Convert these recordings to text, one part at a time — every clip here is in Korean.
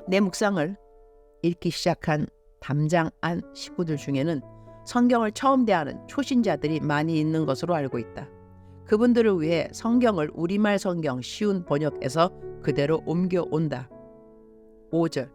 내 묵상을 읽기 시작한 담장 안 식구들 중에는 성경을 처음 대하는 초신자들이 많이 있는 것으로 알고 있다. 그분들을 위해 성경을 우리말 성경 쉬운 번역에서 그대로 옮겨온다. 5절.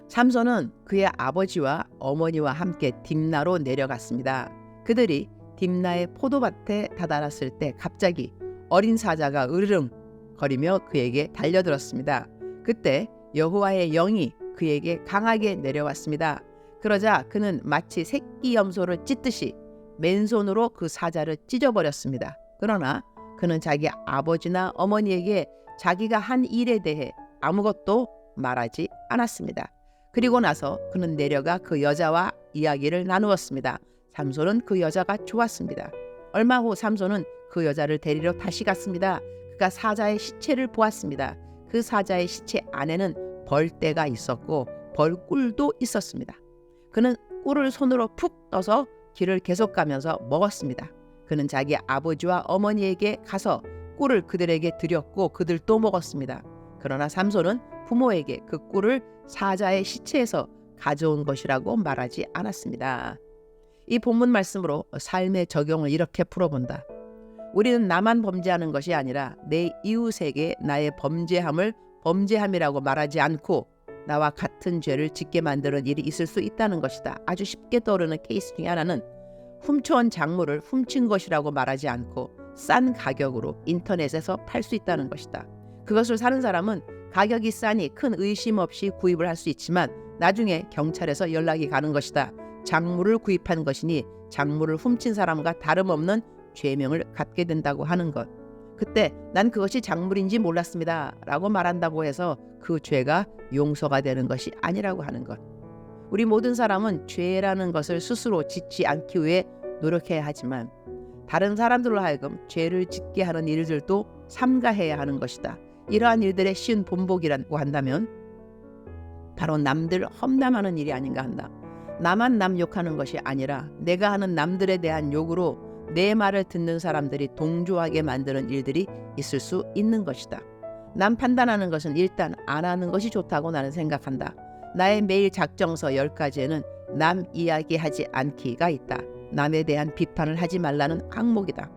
삼손은 그의 아버지와 어머니와 함께 딥나로 내려갔습니다. 그들이 딥나의 포도밭에 다다랐을 때 갑자기 어린 사자가 으르릉 거리며 그에게 달려들었습니다. 그때 여호와의 영이 그에게 강하게 내려왔습니다. 그러자 그는 마치 새끼 염소를 찢듯이 맨손으로 그 사자를 찢어버렸습니다. 그러나 그는 자기 아버지나 어머니에게 자기가 한 일에 대해 아무것도 말하지 않았습니다. 그리고 나서 그는 내려가 그 여자와 이야기를 나누었습니다. 삼손은 그 여자가 좋았습니다. 얼마 후 삼손은 그 여자를 데리러 다시 갔습니다. 그가 사자의 시체를 보았습니다. 그 사자의 시체 안에는 벌떼가 있었고 벌꿀도 있었습니다. 그는 꿀을 손으로 푹 떠서 길을 계속 가면서 먹었습니다. 그는 자기 아버지와 어머니에게 가서 꿀을 그들에게 드렸고 그들도 먹었습니다. 그러나 삼손은 부모에게 그 꿀을 사자의 시체에서 가져온 것이라고 말하지 않았습니다. 이 본문 말씀으로 삶의 적용을 이렇게 풀어본다. 우리는 나만 범죄하는 것이 아니라 내 이웃에게 나의 범죄함을 범죄함이라고 말하지 않고 나와 같은 죄를 짓게 만드는 일이 있을 수 있다는 것이다. 아주 쉽게 떠오르는 케이스 중에 하나는 훔쳐온 작물을 훔친 것이라고 말하지 않고 싼 가격으로 인터넷에서 팔 수 있다는 것이다. 그것을 사는 사람은 가격이 싸니 큰 의심 없이 구입을 할 수 있지만 나중에 경찰에서 연락이 가는 것이다. 작물을 구입한 것이니 작물을 훔친 사람과 다름없는 죄명을 갖게 된다고 하는 것. 그때 난 그것이 작물인지 몰랐습니다 라고 말한다고 해서 그 죄가 용서가 되는 것이 아니라고 하는 것. 우리 모든 사람은 죄라는 것을 스스로 짓지 않기 위해 노력해야 하지만 다른 사람들로 하여금 죄를 짓게 하는 일들도 삼가해야 하는 것이다. 이러한 일들의 쉬운 본보기라고 한다면 바로 남들 험담하는 일이 아닌가 한다. 나만 남 욕하는 것이 아니라 내가 하는 남들에 대한 욕으로 내 말을 듣는 사람들이 동조하게 만드는 일들이 있을 수 있는 것이다. 남 판단하는 것은 일단 안 하는 것이 좋다고 나는 생각한다. 나의 매일 작정서 10가지에는 남 이야기하지 않기가 있다. 남에 대한 비판을 하지 말라는 항목이다.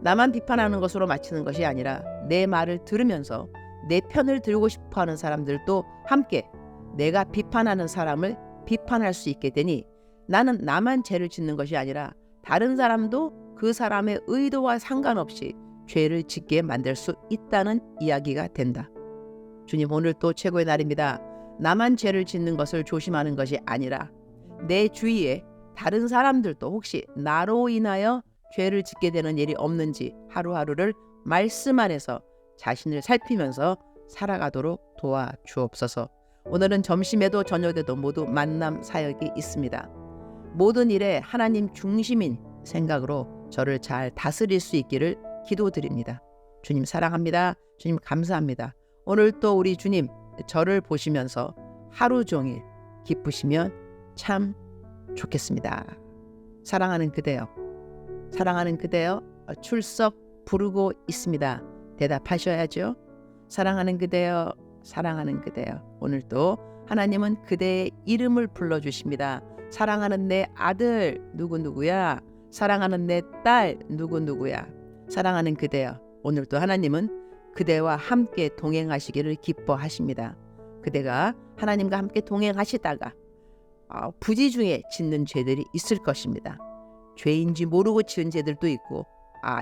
나만 비판하는 것으로 마치는 것이 아니라 내 말을 들으면서 내 편을 들고 싶어하는 사람들도 함께 내가 비판하는 사람을 비판할 수 있게 되니 나는 나만 죄를 짓는 것이 아니라 다른 사람도 그 사람의 의도와 상관없이 죄를 짓게 만들 수 있다는 이야기가 된다. 주님, 오늘 또 최고의 날입니다. 나만 죄를 짓는 것을 조심하는 것이 아니라 내 주위에 다른 사람들도 혹시 나로 인하여 죄를 짓게 되는 일이 없는지 하루하루를 말씀 안에서 자신을 살피면서 살아가도록 도와주옵소서. 오늘은 점심에도 저녁에도 모두 만남 사역이 있습니다. 모든 일에 하나님 중심인 생각으로 저를 잘 다스릴 수 있기를 기도드립니다. 주님 사랑합니다. 주님 감사합니다. 오늘 또 우리 주님 저를 보시면서 하루 종일 기쁘시면 참 좋겠습니다. 사랑하는 그대여, 사랑하는 그대여, 출석 부르고 있습니다. 대답하셔야죠. 사랑하는 그대여, 사랑하는 그대여. 오늘도 하나님은 그대의 이름을 불러주십니다. 사랑하는 내 아들 누구누구야, 사랑하는 내 딸 누구누구야. 사랑하는 그대여, 오늘도 하나님은 그대와 함께 동행하시기를 기뻐하십니다. 그대가 하나님과 함께 동행하시다가 부지 중에 짓는 죄들이 있을 것입니다. 죄인지 모르고 지은 죄들도 있고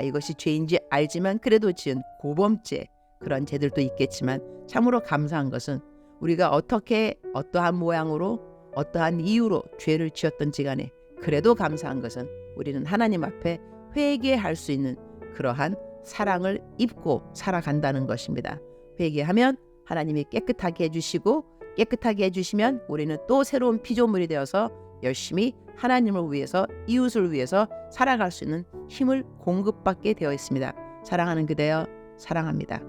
이것이 죄인지 알지만 그래도 지은 고범죄, 그런 죄들도 있겠지만 참으로 감사한 것은 우리가 어떻게 어떠한 모양으로 어떠한 이유로 죄를 지었던지 간에 그래도 감사한 것은 우리는 하나님 앞에 회개할 수 있는 그러한 사랑을 입고 살아간다는 것입니다. 회개하면 하나님이 깨끗하게 해주시고 깨끗하게 해주시면 우리는 또 새로운 피조물이 되어서 열심히 하나님을 위해서 이웃을 위해서 살아갈 수 있는 힘을 공급받게 되어 있습니다. 사랑하는 그대여 사랑합니다.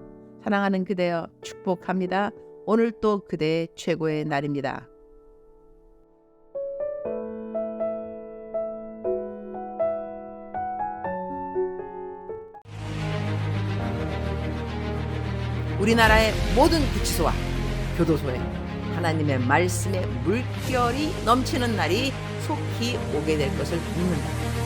사랑하는 그대여 축복합니다. 오늘 또 그대의 최고의 날입니다. 우리나라의 모든 구치소와 교도소에 하나님의 말씀의 물결이 넘치는 날이 속히 오게 될 것을 믿는다.